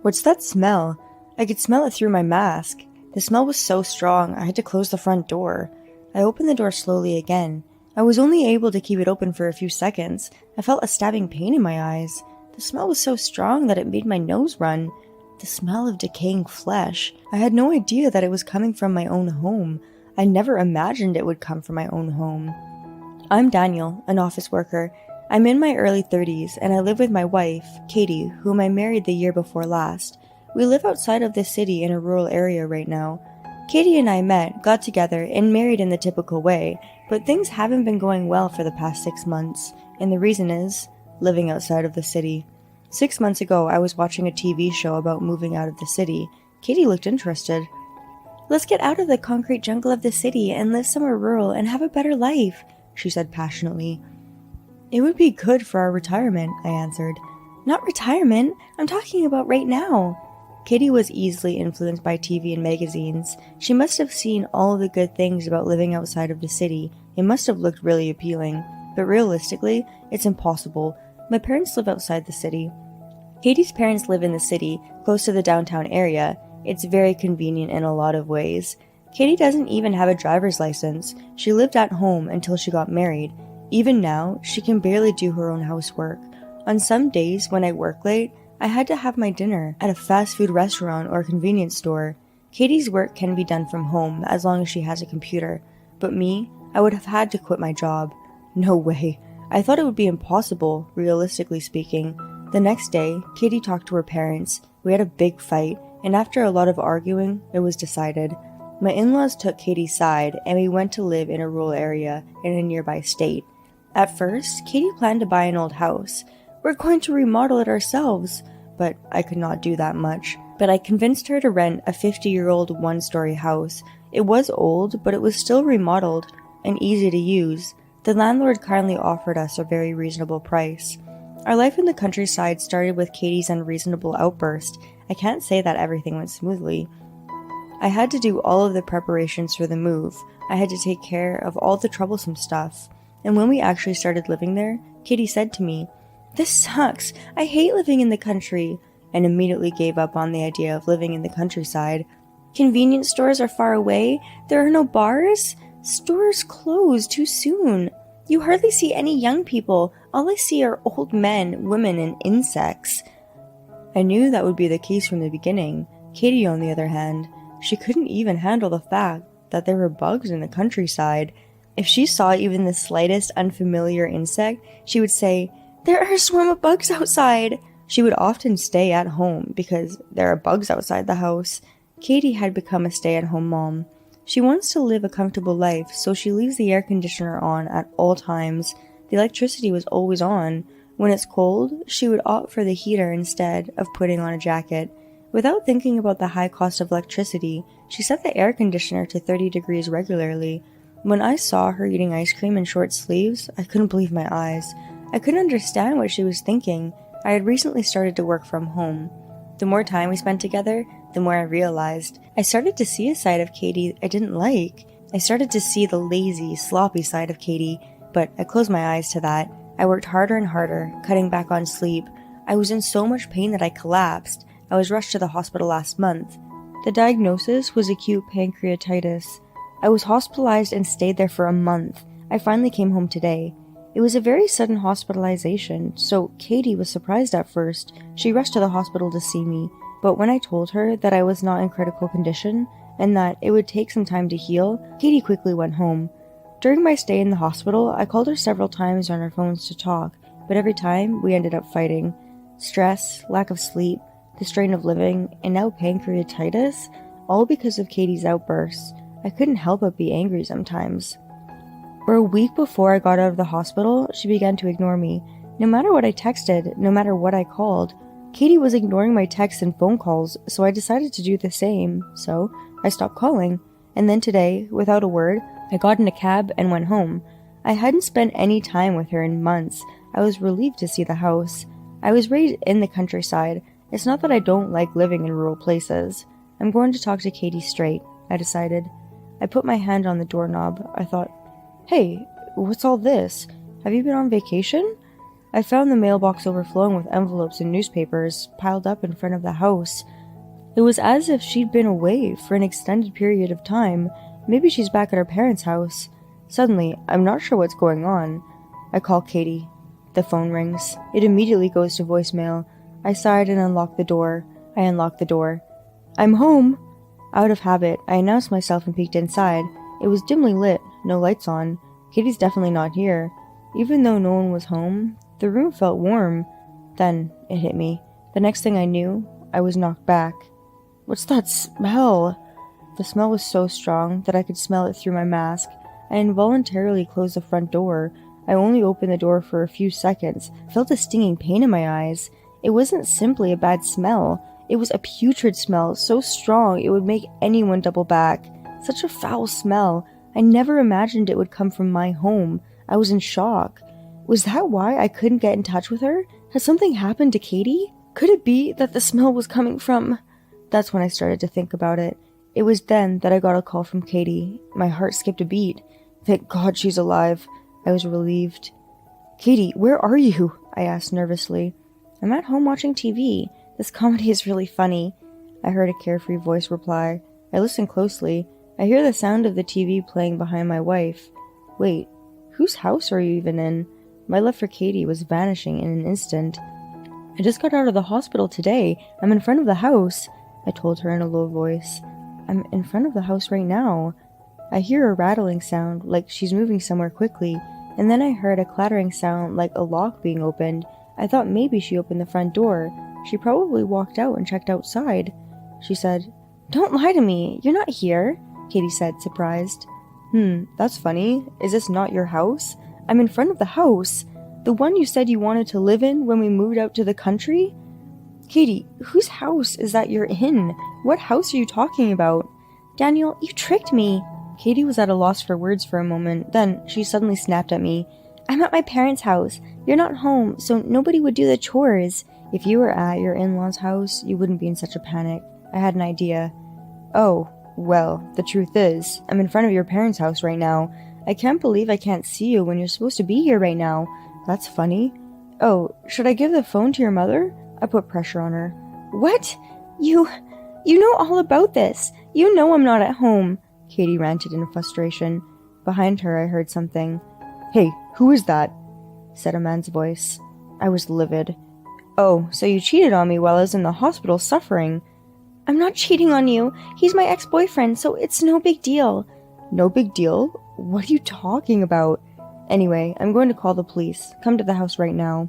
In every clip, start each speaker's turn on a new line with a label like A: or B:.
A: What's that smell? I could smell it through my mask. The smell was so strong, I had to close the front door. I opened the door slowly again. I was only able to keep it open for a few seconds. I felt a stabbing pain in my eyes. The smell was so strong that it made my nose run. The smell of decaying flesh. I had no idea that it was coming from my own home. I never imagined it would come from my own home. I'm Daniel, an office worker. I'm in my early 30s, and I live with my wife, Katie, whom I married the year before last. We live outside of the city in a rural area right now. Katie and I met, got together, and married in the typical way, but things haven't been going well for the past 6 months, and the reason is living outside of the city. 6 months ago, I was watching a TV show about moving out of the city. Katie looked interested. "Let's get out of the concrete jungle of the city and live somewhere rural and have a better life," she said passionately. "It would be good for our retirement," I answered. "Not retirement, I'm talking about right now." Katie was easily influenced by TV and magazines. She must have seen all of the good things about living outside of the city. It must have looked really appealing. But realistically, it's impossible. My parents live outside the city. Katie's parents live in the city, close to the downtown area. It's very convenient in a lot of ways. Katie doesn't even have a driver's license. She lived at home until she got married. Even now, she can barely do her own housework. On some days when I work late, I had to have my dinner at a fast food restaurant or convenience store. Katie's work can be done from home as long as she has a computer. But me, I would have had to quit my job. No way. I thought it would be impossible, realistically speaking. The next day, Katie talked to her parents. We had a big fight, and after a lot of arguing, it was decided. My in-laws took Katie's side, and we went to live in a rural area in a nearby state. At first, Katie planned to buy an old house. "We're going to remodel it ourselves," but I could not do that much. But I convinced her to rent a 50-year-old one-story house. It was old, but it was still remodeled and easy to use. The landlord kindly offered us a very reasonable price. Our life in the countryside started with Katie's unreasonable outburst. I can't say that everything went smoothly. I had to do all of the preparations for the move. I had to take care of all the troublesome stuff. And when we actually started living there, Katie said to me, "This sucks. I hate living in the country," and immediately gave up on the idea of living in the countryside. "Convenience stores are far away. There are no bars. Stores close too soon. You hardly see any young people. All I see are old men, women, and insects." I knew that would be the case from the beginning. Katie, on the other hand, she couldn't even handle the fact that there were bugs in the countryside. If she saw even the slightest unfamiliar insect, she would say, "There are a swarm of bugs outside." She would often stay at home because there are bugs outside the house. Katie had become a stay-at-home mom. She wants to live a comfortable life, so she leaves the air conditioner on at all times. The electricity was always on. When it's cold, she would opt for the heater instead of putting on a jacket. Without thinking about the high cost of electricity, she set the air conditioner to 30 degrees regularly. When I saw her eating ice cream in short sleeves, I couldn't believe my eyes. I couldn't understand what she was thinking. I had recently started to work from home. The more time we spent together, the more I realized. I started to see a side of Katie I didn't like. I started to see the lazy, sloppy side of Katie, but I closed my eyes to that. I worked harder and harder, cutting back on sleep. I was in so much pain that I collapsed. I was rushed to the hospital last month. The diagnosis was acute pancreatitis. I was hospitalized and stayed there for a month. I finally came home today. It was a very sudden hospitalization, so Katie was surprised at first. She rushed to the hospital to see me, but when I told her that I was not in critical condition and that it would take some time to heal, Katie quickly went home. During my stay in the hospital, I called her several times on our phones to talk, but every time we ended up fighting. Stress, lack of sleep, the strain of living, and now pancreatitis, all because of Katie's outbursts. I couldn't help but be angry sometimes. For a week before I got out of the hospital, she began to ignore me. No matter what I texted, no matter what I called, Katie was ignoring my texts and phone calls, so I decided to do the same. So I stopped calling. And then today, without a word, I got in a cab and went home. I hadn't spent any time with her in months. I was relieved to see the house. I was raised in the countryside. It's not that I don't like living in rural places. I'm going to talk to Katie straight, I decided. I put my hand on the doorknob. I thought, "Hey, what's all this? Have you been on vacation?" I found the mailbox overflowing with envelopes and newspapers piled up in front of the house. It was as if she'd been away for an extended period of time. Maybe she's back at her parents' house. Suddenly, I'm not sure what's going on. I call Katie. The phone rings. It immediately goes to voicemail. I sighed and unlocked the door. I unlocked the door. I'm home! Out of habit, I announced myself and peeked inside. It was dimly lit, no lights on. Katie's definitely not here. Even though no one was home, the room felt warm. Then it hit me. The next thing I knew, I was knocked back. What's that smell? The smell was so strong that I could smell it through my mask. I involuntarily closed the front door. I only opened the door for a few seconds, felt a stinging pain in my eyes. It wasn't simply a bad smell. It was a putrid smell, so strong it would make anyone double back. Such a foul smell. I never imagined it would come from my home. I was in shock. Was that why I couldn't get in touch with her? Had something happened to Katie? Could it be that the smell was coming from... That's when I started to think about it. It was then that I got a call from Katie. My heart skipped a beat. Thank God she's alive. I was relieved. Katie, where are you? I asked nervously. I'm at home watching TV. This comedy is really funny. I heard a carefree voice reply. I listened closely. I hear the sound of the TV playing behind my wife. Wait, whose house are you even in? My love for Katie was vanishing in an instant. I just got out of the hospital today. I'm in front of the house, I told her in a low voice. I'm in front of the house right now. I hear a rattling sound, like she's moving somewhere quickly, and then I heard a clattering sound like a lock being opened. I thought maybe she opened the front door. She probably walked out and checked outside. She said, Don't lie to me. You're not here, Katie said, surprised. That's funny. Is this not your house? I'm in front of the house. The one you said you wanted to live in when we moved out to the country? Katie, whose house is that you're in? What house are you talking about? Daniel, you tricked me. Katie was at a loss for words for a moment. Then she suddenly snapped at me. I'm at my parents' house. You're not home, so nobody would do the chores. If you were at your in-laws' house, you wouldn't be in such a panic. I had an idea. Oh, well, the truth is, I'm in front of your parents' house right now. I can't believe I can't see you when you're supposed to be here right now. That's funny. Oh, should I give the phone to your mother? I put pressure on her. What? You know all about this. You know I'm not at home, Katie ranted in frustration. Behind her, I heard something. Hey, who is that? Said a man's voice. I was livid. Oh, so you cheated on me while I was in the hospital suffering. I'm not cheating on you. He's my ex-boyfriend, so it's no big deal. No big deal? What are you talking about? Anyway, I'm going to call the police. Come to the house right now.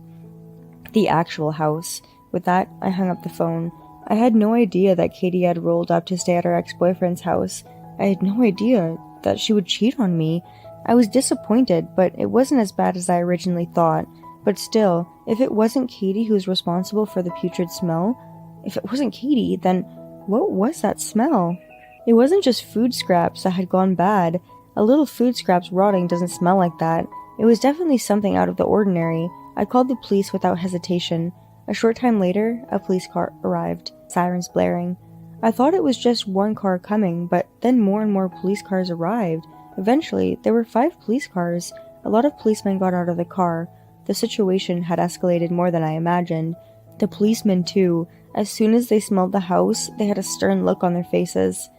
A: The actual house. With that, I hung up the phone. I had no idea that Katie had rolled up to stay at her ex-boyfriend's house. I had no idea that she would cheat on me. I was disappointed, but it wasn't as bad as I originally thought. But still, if it wasn't Katie who was responsible for the putrid smell, if it wasn't Katie, then what was that smell? It wasn't just food scraps that had gone bad. A little food scraps rotting doesn't smell like that. It was definitely something out of the ordinary. I called the police without hesitation. A short time later, a police car arrived, sirens blaring. I thought it was just one car coming, but then more and more police cars arrived. Eventually, there were 5 police cars. A lot of policemen got out of the car. The situation had escalated more than I imagined. The policemen, too. As soon as they smelled the house, they had a stern look on their faces.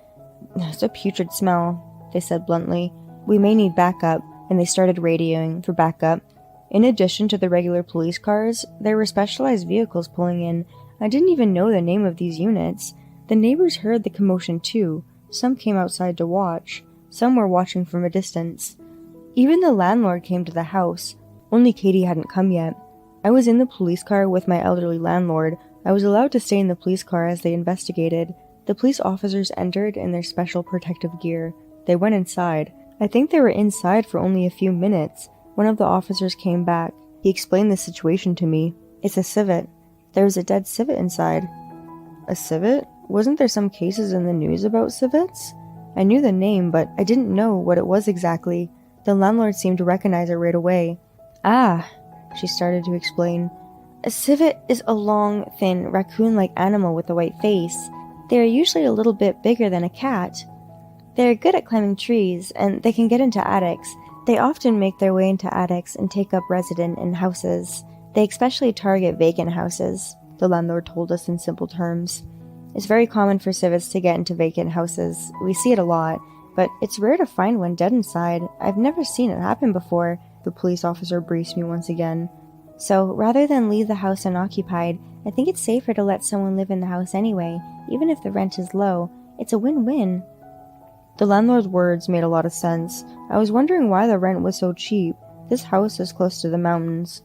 A: It's a putrid smell, they said bluntly. We may need backup, and they started radioing for backup. In addition to the regular police cars, there were specialized vehicles pulling in. I didn't even know the name of these units. The neighbors heard the commotion too. Some came outside to watch. Some were watching from a distance. Even the landlord came to the house. Only Katie hadn't come yet. I was in the police car with my elderly landlord. I was allowed to stay in the police car as they investigated. The police officers entered in their special protective gear. They went inside. I think they were inside for only a few minutes. One of the officers came back. He explained the situation to me. It's a civet. There was a dead civet inside. A civet? Wasn't there some cases in the news about civets? I knew the name, but I didn't know what it was exactly. The landlord seemed to recognize it right away. Ah, she started to explain. A civet is a long, thin, raccoon-like animal with a white face. They are usually a little bit bigger than a cat. They are good at climbing trees, and they can get into attics. They often make their way into attics and take up residence in houses. They especially target vacant houses, the landlord told us in simple terms. It's very common for civets to get into vacant houses. We see it a lot, but it's rare to find one dead inside. I've never seen it happen before, the police officer briefed me once again. So, rather than leave the house unoccupied, I think it's safer to let someone live in the house anyway, even if the rent is low. It's a win-win. The landlord's words made a lot of sense. I was wondering why the rent was so cheap. This house is close to the mountains.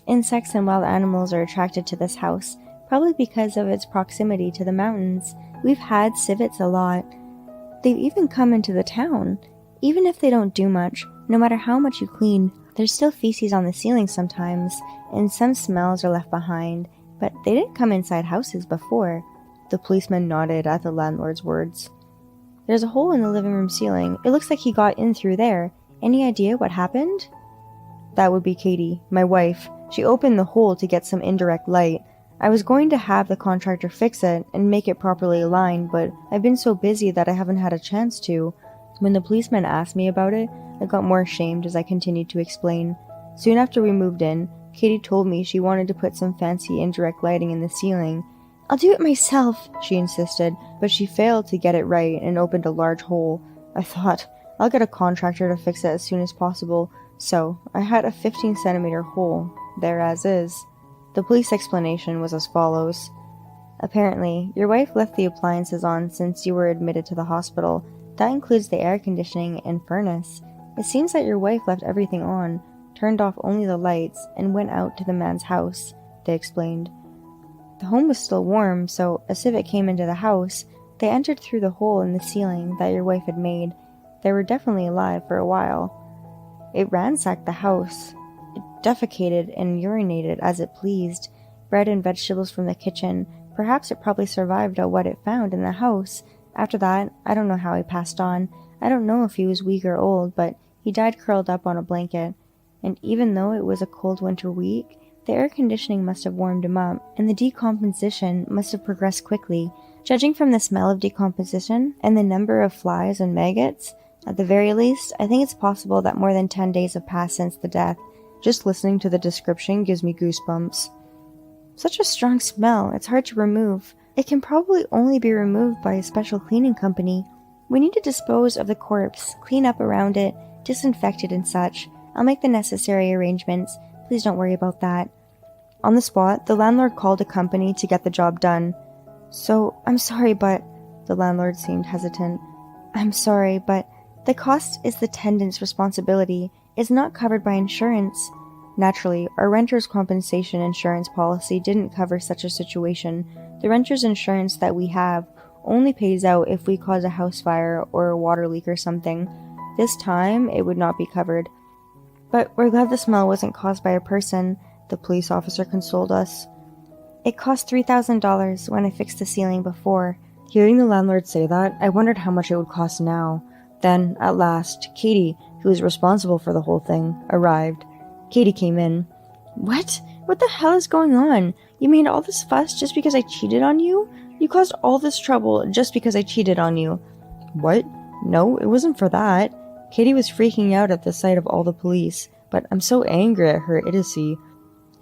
A: Insects and wild animals are attracted to this house, probably because of its proximity to the mountains. We've had civets a lot. They've even come into the town. Even if they don't do much, no matter how much you clean, there's still feces on the ceiling sometimes, and some smells are left behind, but they didn't come inside houses before. The policeman nodded at the landlord's words. There's a hole in the living room ceiling. It looks like he got in through there. Any idea what happened? That would be Katie, my wife. She opened the hole to get some indirect light. I was going to have the contractor fix it and make it properly aligned, but I've been so busy that I haven't had a chance to. When the policeman asked me about it, I got more ashamed as I continued to explain. Soon after we moved in, Katie told me she wanted to put some fancy indirect lighting in the ceiling. I'll do it myself, she insisted, but she failed to get it right and opened a large hole. I thought, I'll get a contractor to fix it as soon as possible, so I had a 15-centimeter hole there as is. The police explanation was as follows. Apparently, your wife left the appliances on since you were admitted to the hospital. That includes the air conditioning and furnace. It seems that your wife left everything on, turned off only the lights, and went out to the man's house, they explained. The home was still warm, so as civet came into the house, they entered through the hole in the ceiling that your wife had made. They were definitely alive for a while. It ransacked the house. It defecated and urinated as it pleased, bread and vegetables from the kitchen. Perhaps it probably survived on what it found in the house. After that, I don't know how he passed on. I don't know if he was weak or old, but he died curled up on a blanket. And even though it was a cold winter week, the air conditioning must have warmed him up, and the decomposition must have progressed quickly. Judging from the smell of decomposition and the number of flies and maggots, at the very least, I think it's possible that more than 10 days have passed since the death. Just listening to the description gives me goosebumps. Such a strong smell, it's hard to remove. It can probably only be removed by a special cleaning company. We need to dispose of the corpse, clean up around it, disinfect it and such. I'll make the necessary arrangements. Please don't worry about that. On the spot, the landlord called a company to get the job done. So, I'm sorry, but... The landlord seemed hesitant. I'm sorry, but the cost is the tenant's responsibility. It's not covered by insurance. Naturally, our renter's compensation insurance policy didn't cover such a situation. The renter's insurance that we have only pays out if we cause a house fire or a water leak or something. This time, it would not be covered. But we're glad the smell wasn't caused by a person, the police officer consoled us. It cost $3,000 when I fixed the ceiling before. Hearing the landlord say that, I wondered how much it would cost now. Then, at last, Katie, who was responsible for the whole thing, arrived. Katie came in. What? What the hell is going on? You made all this fuss just because I cheated on you? You caused all this trouble just because I cheated on you. What? No, it wasn't for that. Katie was freaking out at the sight of all the police, but I'm so angry at her idiocy.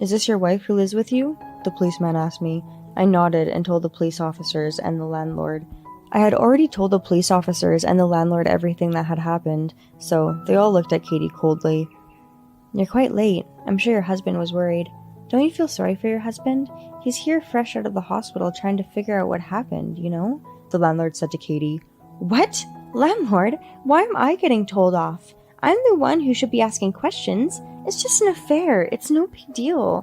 A: Is this your wife who lives with you? The policeman asked me. I nodded and told the police officers and the landlord. I had already told the police officers and the landlord everything that had happened, so they all looked at Katie coldly. You're quite late. I'm sure your husband was worried. Don't you feel sorry for your husband? He's here fresh out of the hospital trying to figure out what happened, you know? The landlord said to Katie. What? Landlord? Why am I getting told off? I'm the one who should be asking questions. It's just an affair. It's no big deal.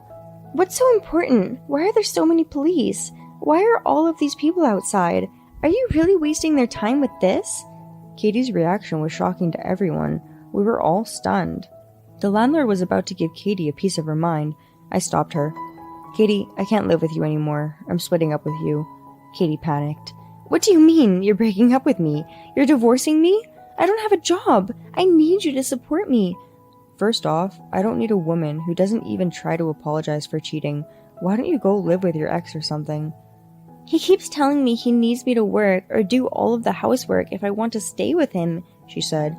A: What's so important? Why are there so many police? Why are all of these people outside? Are you really wasting their time with this? Katie's reaction was shocking to everyone. We were all stunned. The landlord was about to give Katie a piece of her mind. I stopped her. Katie, I can't live with you anymore. I'm splitting up with you. Katie panicked. What do you mean, you're breaking up with me? You're divorcing me? I don't have a job. I need you to support me. First off, I don't need a woman who doesn't even try to apologize for cheating. Why don't you go live with your ex or something? He keeps telling me he needs me to work or do all of the housework if I want to stay with him, she said.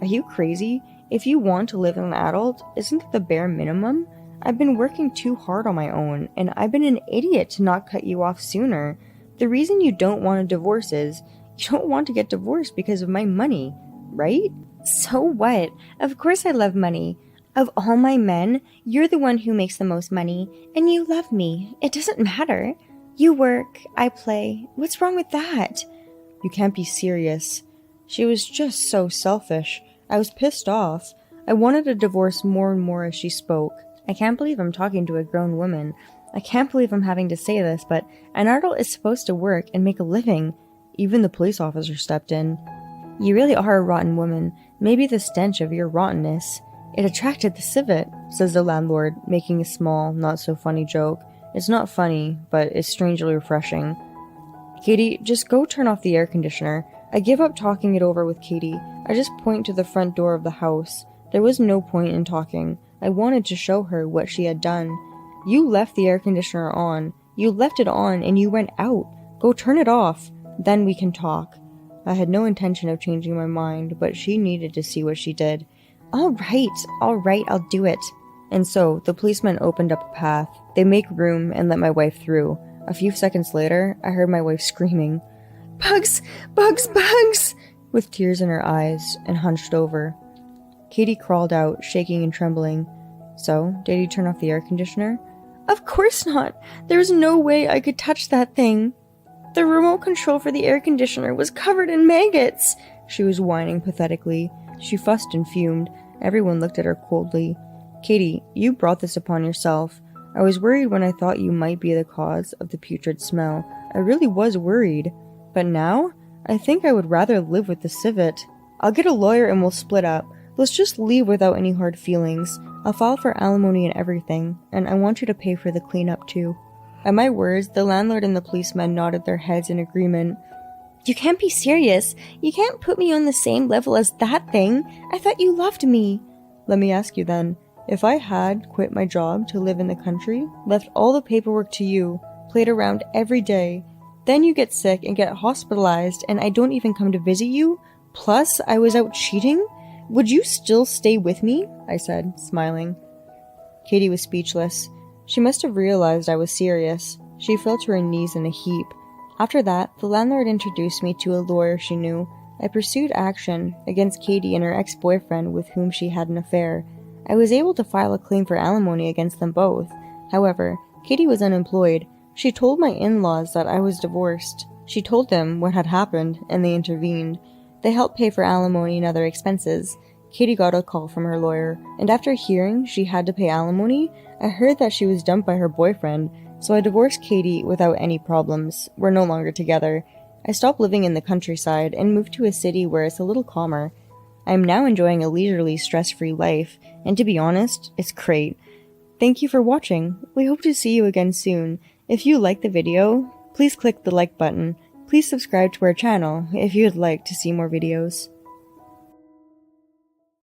A: Are you crazy? If you want to live as an adult, isn't it the bare minimum? I've been working too hard on my own, and I've been an idiot to not cut you off sooner. The reason you don't want a divorce is you don't want to get divorced because of my money, right? So what? Of course I love money. Of all my men, you're the one who makes the most money, and you love me. It doesn't matter. You work, I play. What's wrong with that? You can't be serious. She was just so selfish. I was pissed off. I wanted a divorce more and more as she spoke. I can't believe I'm talking to a grown woman. I can't believe I'm having to say this, but an adult is supposed to work and make a living. Even the police officer stepped in. You really are a rotten woman. Maybe the stench of your rottenness. It attracted the civet, says the landlord, making a small, not-so-funny joke. It's not funny, but it's strangely refreshing. Katie, just go turn off the air conditioner. I give up talking it over with Katie. I just point to the front door of the house. There was no point in talking. I wanted to show her what she had done. You left the air conditioner on. You left it on and you went out. Go turn it off. Then we can talk. I had no intention of changing my mind, but she needed to see what she did. All right, I'll do it. And so, the policemen opened up a path. They make room and let my wife through. A few seconds later, I heard my wife screaming, "Bugs! Bugs! Bugs!" with tears in her eyes, and hunched over. Katie crawled out, shaking and trembling. So, did you turn off the air conditioner? Of course not! There was no way I could touch that thing. The remote control for the air conditioner was covered in maggots! She was whining pathetically. She fussed and fumed. Everyone looked at her coldly. Katie, you brought this upon yourself. I was worried when I thought you might be the cause of the putrid smell. I really was worried. But now, I think I would rather live with the civet. I'll get a lawyer and we'll split up. Let's just leave without any hard feelings. I'll file for alimony and everything, and I want you to pay for the cleanup too. At my words, the landlord and the policemen nodded their heads in agreement. You can't be serious. You can't put me on the same level as that thing. I thought you loved me. Let me ask you then, if I had quit my job to live in the country, left all the paperwork to you, played around every day, then you get sick and get hospitalized and I don't even come to visit you, plus I was out cheating, would you still stay with me? I said, smiling. Katie was speechless. She must have realized I was serious. She fell to her knees in a heap. After that, the landlord introduced me to a lawyer she knew. I pursued action against Katie and her ex-boyfriend with whom she had an affair. I was able to file a claim for alimony against them both. However, Katie was unemployed. She told my in-laws that I was divorced. She told them what had happened, and they intervened. They helped pay for alimony and other expenses. Katie got a call from her lawyer, and after hearing she had to pay alimony, I heard that she was dumped by her boyfriend, so I divorced Katie without any problems. We're no longer together. I stopped living in the countryside and moved to a city where it's a little calmer. I am now enjoying a leisurely, stress-free life, and to be honest, it's great. Thank you for watching. We hope to see you again soon. If you liked the video, please click the like button. Please subscribe to our channel if you would like to see more videos.